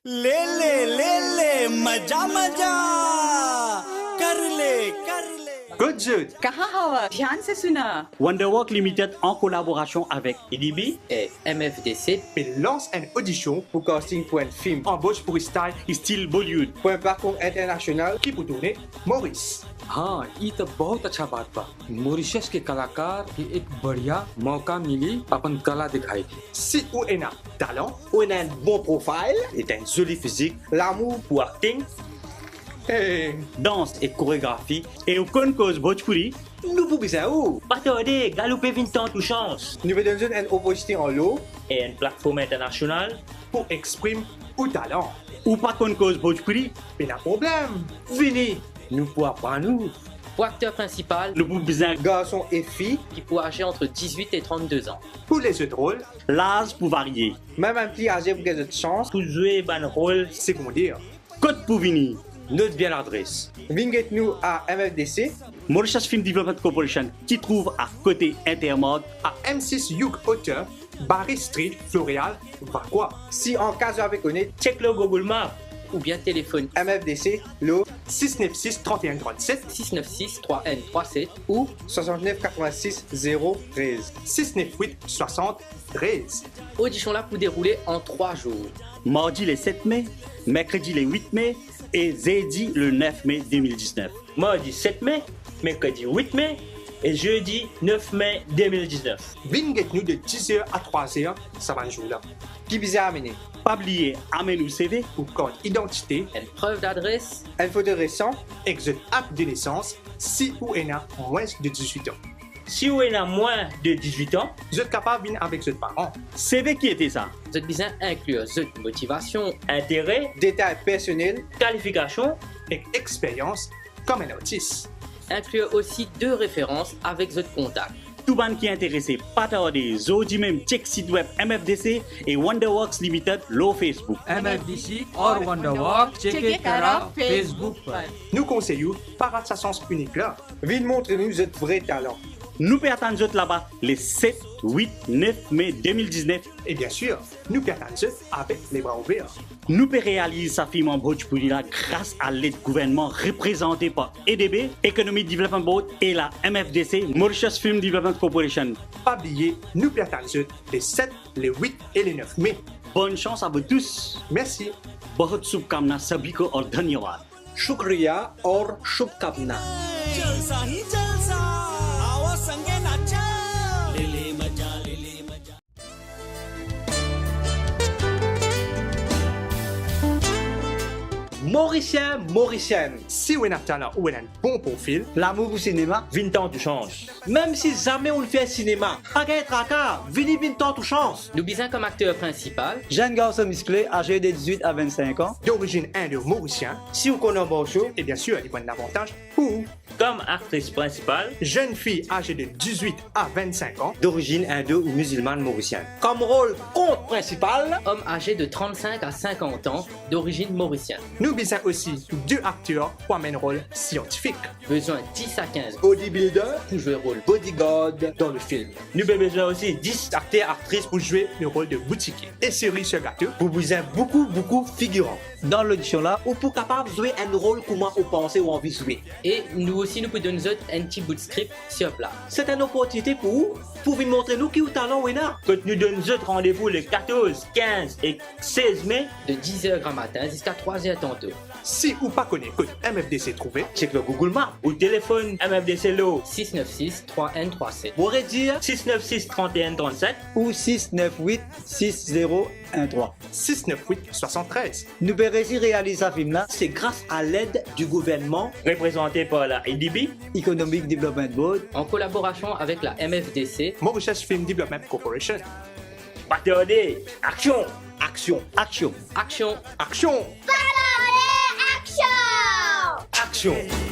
ले मजा मजा कर ले Good Jude. कहाँ हवा ध्यान से सुना Wonderwork Limited en collaboration avec EDB et MFDC lance une audition pour casting pour un film embauche pour style Style Bollywood. pour un parcours international qui peut tourner Maurice. हाँ ये तो बहुत अच्छा बात बा मॉरिशस के कलाकार के एक बढ़िया मौका मिली अपन कला दिखाई की Si ou un talent, On a un bon profile et un joli physique, l'amour pour acting, et Danse et chorégraphie et aucune cause Bhojpuri. nous pouvons bien où Partez, galopez vingt ou chance nous venons une opportunité en lot et une plateforme internationale pour exprimer ou talent. Ou pas qu'une cause Bhojpuri. Mais le problème, Venez, nous pouvons pas nous. pour acteur principal Le plus besoin garçons et filles, qui peut âgé entre 18 et 32 ans. pour les jeux de rôle, l'âge pour varier. même un petit âgé pour gagner de chance, Pour jouer un rôle, secondaire. Code pour venir. Note bien l'adresse. Venez nous à MFDC, Mauritius Film Development Corporation qui trouve à côté Intermode. à M6 Youk Auteur, Barry Street, Floréal, Vacois. Si en cas avec connaître, check le Google Maps ou bien téléphone MFDC, l'eau 696 31 37 696 3N37 ou 69 86 013 698 60 13. audition là pour dérouler en 3 jours. Mardi le 7 mai, mercredi le 8 mai et jeudi le 9 mai 2019. Mardi 7 mai, mercredi 8 mai et jeudi 9 mai 2019. Venez nous de 10h à 3h, ça va jouer là. Qui vise à amener Pas oublier, amène ou CV. ou code identité, Une preuve d'adresse, une photo récente, exode acte de naissance, si ou a moins de 18 ans. si vous êtes à moins de 18 ans, Vous êtes capable de venir avec votre parent. CV qui était ça? vous êtes besoin inclure votre motivation, intérêt, Détails personnels qualification, et expérience comme un autiste. inclure aussi 2 références avec votre contact. Tout le monde qui est intéressé, pas tarder, Zodi même check site web MFDC et Wonderworks Limited, low Facebook. MFDC और वंडरवॉक चेक करा फेसबुक पर Nous conseillons par sa sens unique là. Venez montrer-nous votre vrai talent. Nous pouvons attendre là-bas les 7, 8, 9 mai 2019. Et bien sûr, nous attendons avec les bras ouverts. Nous pouvons réaliser sa film en Bhojpuri là grâce à l'aide du gouvernement représenté par EDB, Economic Development Board et la MFDC, Mauritius Film Development Corporation. Pas oublier, nous attendons les 7, les 8 et les 9 mai. Bonne chance à vous tous. Merci. बहुत शुभकामना सभी को और धन्यवाद. शुक्रिया और शुभकामना जलसा ही जलसा आओ संगे नाचा ले ले मजा Mauricien, Mauricienne, Si vous avez un talent ou un bon profil, l'amour au cinéma, 20 ans de chance. même si jamais on le fait cinéma, pas qu'un tracas, venez 20 ans de chance. Nous besoin comme acteur principal, Jeune garçon musclé, âgé de 18 à 25 ans. d'origine indo-mauricien, Si vous connaissez un bon show, et bien sûr, il y a un avantage, ou comme actrice principale, jeune fille âgée de 18 à 25 ans, d'origine indo ou musulmane mauricienne. Comme rôle compte principal, homme âgé de 35 à 50 ans, d'origine mauricienne. nous besoin aussi 2 acteurs pour un rôle scientifique. Besoin 10 à 15 bodybuilder, pour jouer rôle. bodyguard dans le film. Nous avons besoin aussi 10 Acteurs, actrices pour jouer le rôle de boutiquier. Et série sur gâteau, Vous besoin beaucoup figurants. Dans l'audition là, Ou pour capable de jouer un rôle comment vous pensez ou envie de jouer. et nous aussi nous pouvons donner un petit bout de script sur place. C'est une opportunité pour vous, pour vous montrer nous qui vous talent ou là. Que nous donnons autres rendez-vous le 14, 15 et 16 mai de 10h grand matin jusqu'à 3h tantôt. si ou pas connaît que MFDC trouvé, Check le Google Maps. Au téléphone MFDC LO 696 3N37 Vous aurez dire 696 3137 ou 698 6013. 698 73. Nous pouvons réaliser ce film là, c'est grâce à l'aide du gouvernement. représenté par la EDB Economic Development Board. en collaboration avec la MFDC. Mauritius Film Development Corporation. Partez, action, Action. Action. action. Action! Action! Action.